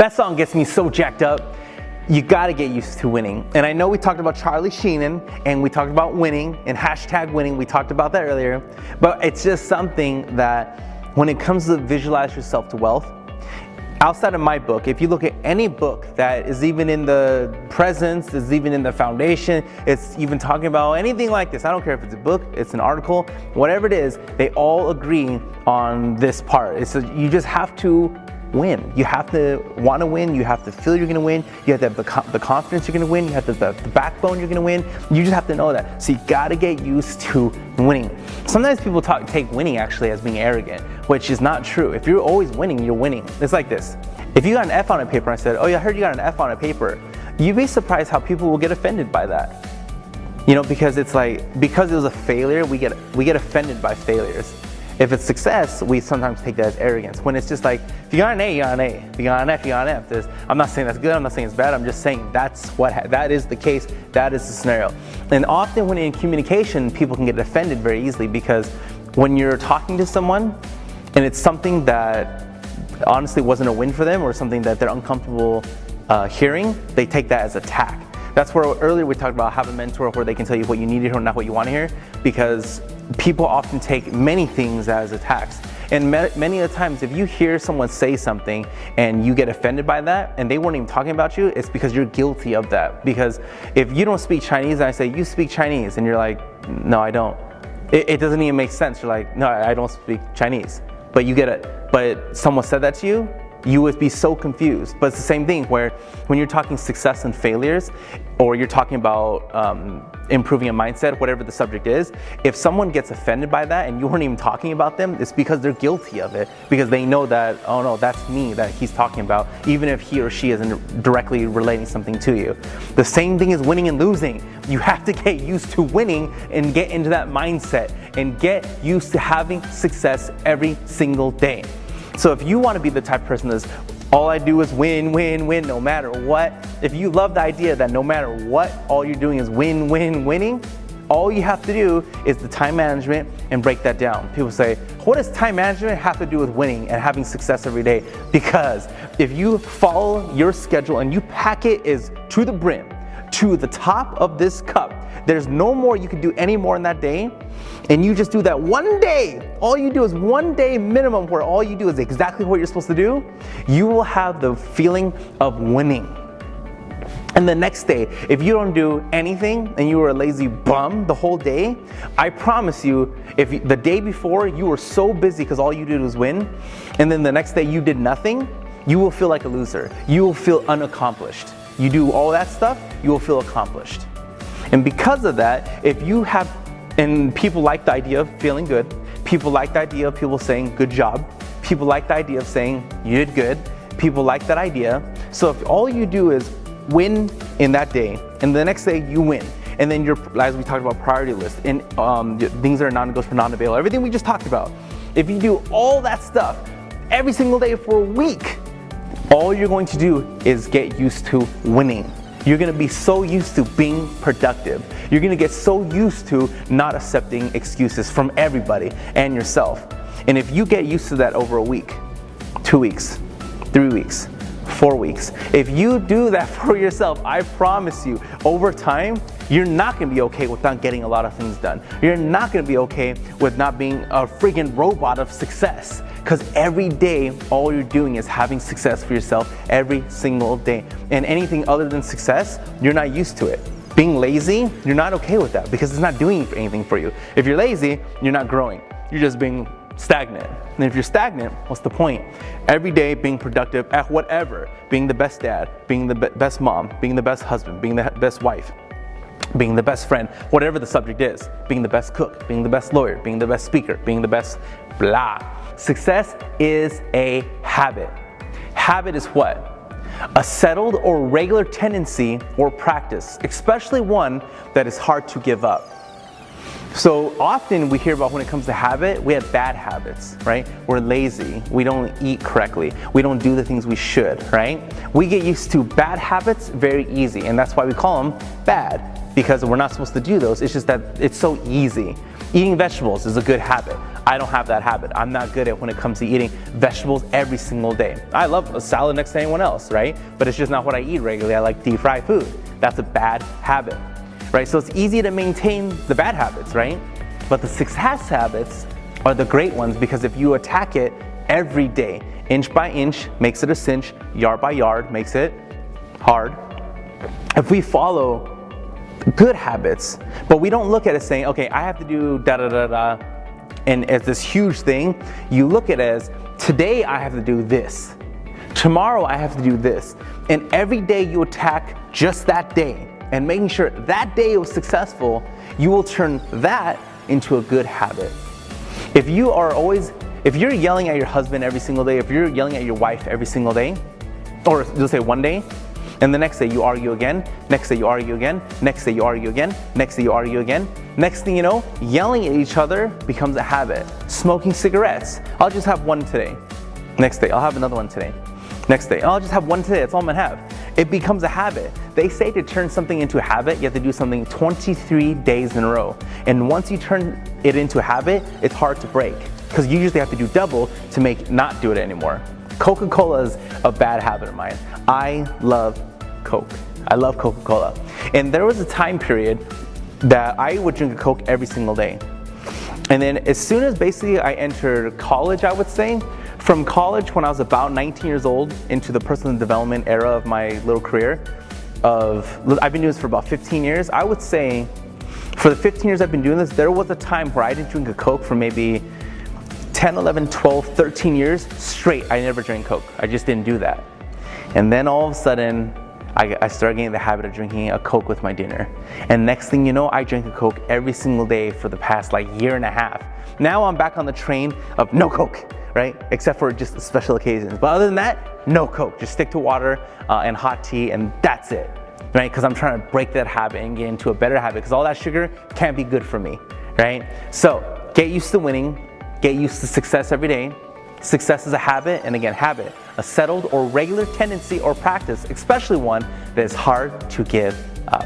That song gets me so jacked up. You gotta get used to winning. And I know we talked about Charlie Sheenan and we talked about winning and #winning. We talked about that earlier. But it's just something that when it comes to visualize yourself to wealth, outside of my book, if you look at any book that is even in the presence, is even in the foundation, it's even talking about anything like this. I don't care if it's a book, it's an article, whatever it is, they all agree on this part. You just have to win. You have to want to win. You have to feel you're going to win. You have to have the confidence you're going to win. You have to have the backbone you're going to win. You just have to know that. So you got to get used to winning. Sometimes people take winning actually as being arrogant, which is not true. If you're always winning, you're winning. It's like this. If you got an F on a paper, I said, oh yeah, I heard you got an F on a paper. You'd be surprised how people will get offended by that. You know, because it's like, because it was a failure, we get offended by failures. If it's success, we sometimes take that as arrogance. When it's just like, if you got an A, you got an A. If you got an F, you got an F. I'm not saying that's good, I'm not saying it's bad, I'm just saying that is the case, that is the scenario. And often when in communication, people can get offended very easily because when you're talking to someone and it's something that honestly wasn't a win for them or something that they're uncomfortable hearing, they take that as attack. That's where earlier we talked about have a mentor where they can tell you what you need to hear or not what you want to hear, because people often take many things as attacks. And many of the times if you hear someone say something and you get offended by that and they weren't even talking about you, it's because you're guilty of that. Because if you don't speak Chinese and I say, you speak Chinese, and you're like, no, I don't. It doesn't even make sense. You're like, no, I don't speak Chinese. But you get it. But someone said that to you, you would be so confused. But it's the same thing where when you're talking success and failures, or you're talking about improving a mindset, whatever the subject is, if someone gets offended by that and you weren't even talking about them, it's because they're guilty of it, because they know that, oh no, that's me that he's talking about, even if he or she isn't directly relating something to you. The same thing is winning and losing. You have to get used to winning and get into that mindset and get used to having success every single day. So if you want to be the type of person that's all I do is win, win, win, no matter what. If you love the idea that no matter what, all you're doing is win, win, winning, all you have to do is the time management and break that down. People say, what does time management have to do with winning and having success every day? Because if you follow your schedule and you pack it is to the brim, to the top of this cup, there's no more you can do any more in that day, and you just do that one day, all you do is one day minimum where all you do is exactly what you're supposed to do, you will have the feeling of winning. And the next day, if you don't do anything and you were a lazy bum the whole day, I promise you, the day before you were so busy because all you did was win, and then the next day you did nothing, you will feel like a loser. You will feel unaccomplished. You do all that stuff, you will feel accomplished. And because of that, if you have, and people like the idea of feeling good, people like the idea of people saying good job, people like the idea of saying you did good, people like that idea. So if all you do is win in that day, and the next day you win, and then as we talked about priority list, and things that are non-negotiable, non-available, everything we just talked about, if you do all that stuff every single day for a week, all you're going to do is get used to winning. You're gonna be so used to being productive. You're gonna get so used to not accepting excuses from everybody and yourself. And if you get used to that over a week, 2 weeks, 3 weeks, 4 weeks, if you do that for yourself, I promise you, over time, you're not gonna be okay with not getting a lot of things done. You're not gonna be okay with not being a freaking robot of success. Because every day, all you're doing is having success for yourself every single day. And anything other than success, you're not used to it. Being lazy, you're not okay with that because it's not doing anything for you. If you're lazy, you're not growing. You're just being stagnant. And if you're stagnant, what's the point? Every day being productive at whatever, being the best dad, being the best mom, being the best husband, being the best wife, being the best friend, whatever the subject is, being the best cook, being the best lawyer, being the best speaker, being the best blah. Success is a habit. Habit is what? A settled or regular tendency or practice, especially one that is hard to give up. So often we hear about when it comes to habit, we have bad habits, right? We're lazy, we don't eat correctly, we don't do the things we should, right? We get used to bad habits very easy, and that's why we call them bad, because we're not supposed to do those. It's just that it's so easy. Eating vegetables is a good habit. I don't have that habit. I'm not good at when it comes to eating vegetables every single day. I love a salad next to anyone else, right? But it's just not what I eat regularly. I like deep fried food. That's a bad habit, right? So it's easy to maintain the bad habits, right? But the success habits are the great ones, because if you attack it every day, inch by inch makes it a cinch, yard by yard makes it hard. If we follow good habits, but we don't look at it saying, okay, I have to do da da da da, and as this huge thing, you look at it as, today I have to do this, tomorrow I have to do this, and every day you attack just that day, and making sure that day was successful, you will turn that into a good habit. If you're yelling at your husband every single day, if you're yelling at your wife every single day, or let's say one day, and the next day you argue again, next day you argue again, next day you argue again, next day you argue again. Next thing you know, yelling at each other becomes a habit. Smoking cigarettes, I'll just have one today. Next day, I'll have another one today. Next day, I'll just have one today, that's all I'm gonna have. It becomes a habit. They say to turn something into a habit, you have to do something 23 days in a row. And once you turn it into a habit, it's hard to break, because you usually have to do double to not do it anymore. Coca-Cola is a bad habit of mine. I love Coke. I love Coca-Cola. And there was a time period that I would drink a Coke every single day. And then as soon as basically I entered college, I would say, from college when I was about 19 years old into the personal development era of my little career I've been doing this for about 15 years. I would say for the 15 years I've been doing this, there was a time where I didn't drink a Coke for maybe 10, 11, 12, 13 years straight. I never drank Coke. I just didn't do that. And then all of a sudden, I started getting the habit of drinking a Coke with my dinner. And next thing you know, I drink a Coke every single day for the past year and a half. Now I'm back on the train of no Coke, right? Except for just special occasions. But other than that, no Coke. Just stick to water and hot tea, and that's it, right? Because I'm trying to break that habit and get into a better habit, because all that sugar can't be good for me, right? So get used to winning, get used to success every day. Success is a habit, and again, habit, a settled or regular tendency or practice, especially one that is hard to give up.